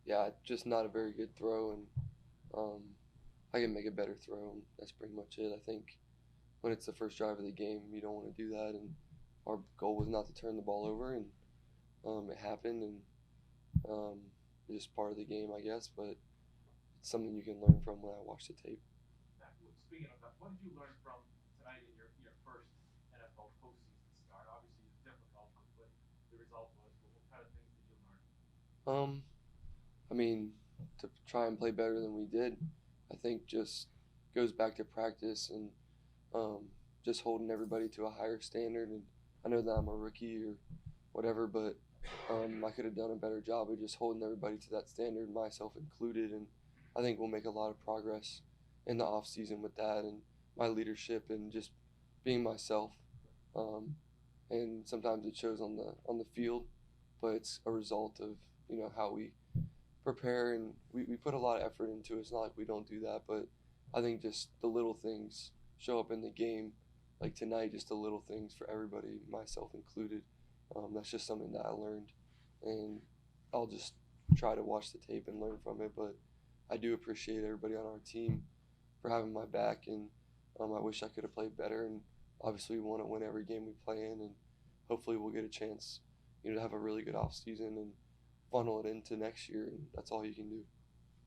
yeah, just not a very good throw, and um, I can make a better throw, and that's pretty much it. I think when it's the first drive of the game, you don't want to do that, and our goal was not to turn the ball over, and it happened, and um, it's just part of the game, I guess, but it's something you can learn from when I watch the tape. Matt, speaking of that, what did you learn from tonight in your first NFL postseason start? Obviously, it's difficult with what the result was, but what kind of things did you learn? Um, I mean, to try and play better than we did, I think just goes back to practice and um, just holding everybody to a higher standard. And I know that I'm a rookie or whatever, but I could have done a better job of just holding everybody to that standard, myself included. And I think we'll make a lot of progress in the off season with that and my leadership and just being myself. Um, and sometimes it shows on the field, but it's a result of how we prepare and we put a lot of effort into it. It's not like we don't do that, but I think just the little things show up in the game, like tonight, just the little things for everybody, myself included. That's just something that I learned, and I'll just try to watch the tape and learn from it. But I do appreciate everybody on our team for having my back, and I wish I could have played better. And obviously, we want to win every game we play in, and hopefully, we'll get a chance, to have a really good off season and funnel it into next year, and that's all you can do.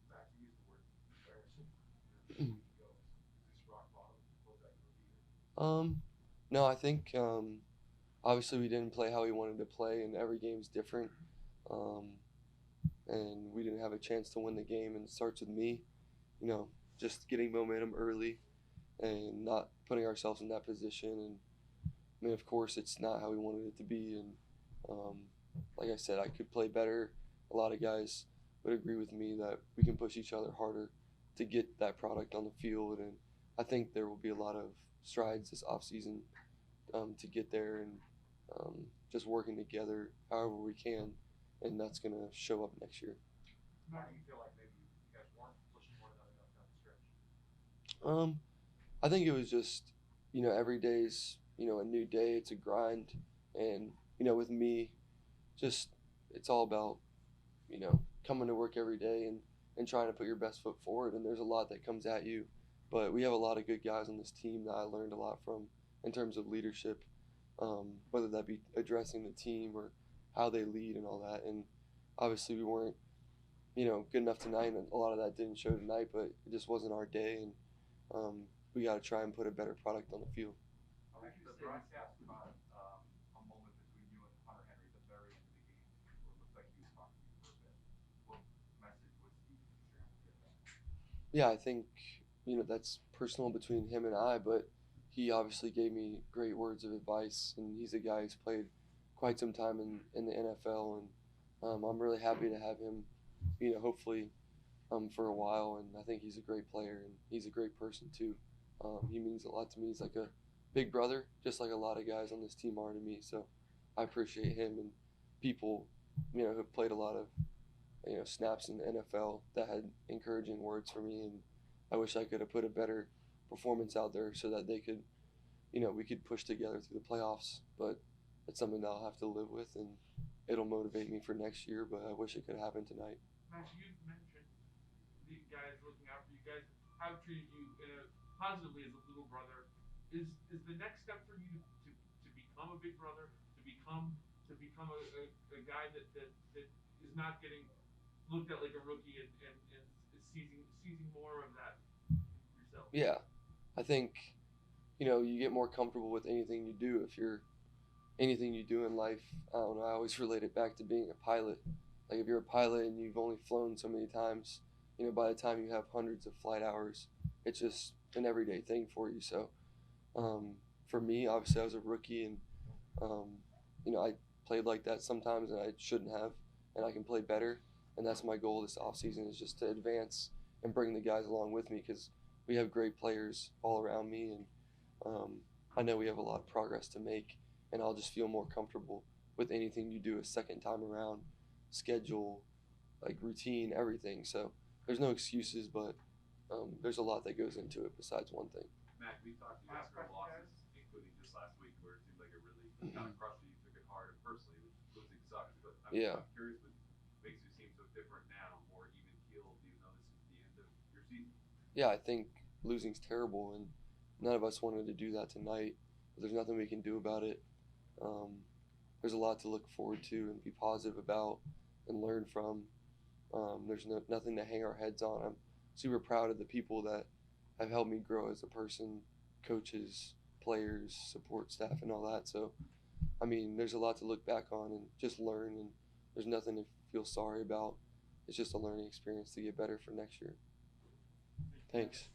Matt, you used the word embarrassing. Where do you go? Is this rock bottom? Was that your leader? um, no, I think obviously we didn't play how we wanted to play, and every game's different. Um, and we didn't have a chance to win the game, and it starts with me, you know, just getting momentum early and not putting ourselves in that position. And I mean, of course, it's not how we wanted it to be, and um, like I said, I could play better. A lot of guys would agree with me that we can push each other harder to get that product on the field, and I think there will be a lot of strides this offseason to get there and um, just working together however we can, and that's going to show up next year. Why do you feel like maybe you guys weren't pushing one another enough down the stretch? Um, I think it was just, every day's, a new day. It's a grind, and with me, just it's all about coming to work every day and trying to put your best foot forward. And there's a lot that comes at you, but we have a lot of good guys on this team that I learned a lot from in terms of leadership, whether that be addressing the team or how they lead and all that. And obviously, we weren't good enough tonight, and a lot of that didn't show tonight. But it just wasn't our day, and we got to try and put a better product on the field. The broadcast caught a moment between you and Hunter Henry at the very end of the game where it looked like he was talking to you for a bit. What message was he sharing with you at that? Yeah, I think that's personal between him and I, but he obviously gave me great words of advice, and he's a guy who's played quite some time in the NFL, and I'm really happy to have him, hopefully for a while, and I think he's a great player and he's a great person too. He means a lot to me. He's like a big brother, just like a lot of guys on this team are to me. So I appreciate him and people, who've played a lot of snaps in the NFL that had encouraging words for me, and I wish I could have put a better performance out there so that they could, we could push together through the playoffs. But it's something that I'll have to live with, and it'll motivate me for next year. But I wish it could happen tonight. Max, you mentioned the guys looking out for you guys have treated you positively as a little brother. Is the next step for you to become a big brother, to become a guy that is not getting looked at like a rookie and is seizing more of that yourself? Yeah, I think you get more comfortable with anything you do if you're anything you do in life. I don't know. I always relate it back to being a pilot. Like if you're a pilot and you've only flown so many times, by the time you have hundreds of flight hours, it's just an everyday thing for you. So um, for me, obviously, I was a rookie, and um, I played like that sometimes, and I shouldn't have, and I can play better. And that's my goal this offseason is just to advance and bring the guys along with me because we have great players all around me, and um, I know we have a lot of progress to make, and I'll just feel more comfortable with anything you do a second time around, schedule, like routine, everything. So there's no excuses, but there's a lot that goes into it besides one thing. Mac, we talked to you after losses, including just last week, where it seemed like it really kind of crushed you. You took it hard and personally. Losing sucks, but Yeah. I'm curious what makes you seem so different now, season? Yeah, I think losing's terrible, and none of us wanted to do that tonight. But there's nothing we can do about it. There's a lot to look forward to and be positive about and learn from. There's nothing to hang our heads on. I'm super proud of the people that have helped me grow as a person, coaches, players, support staff, and all that. So, I mean, there's a lot to look back on and just learn, and there's nothing to feel sorry about. It's just a learning experience to get better for next year. Thanks.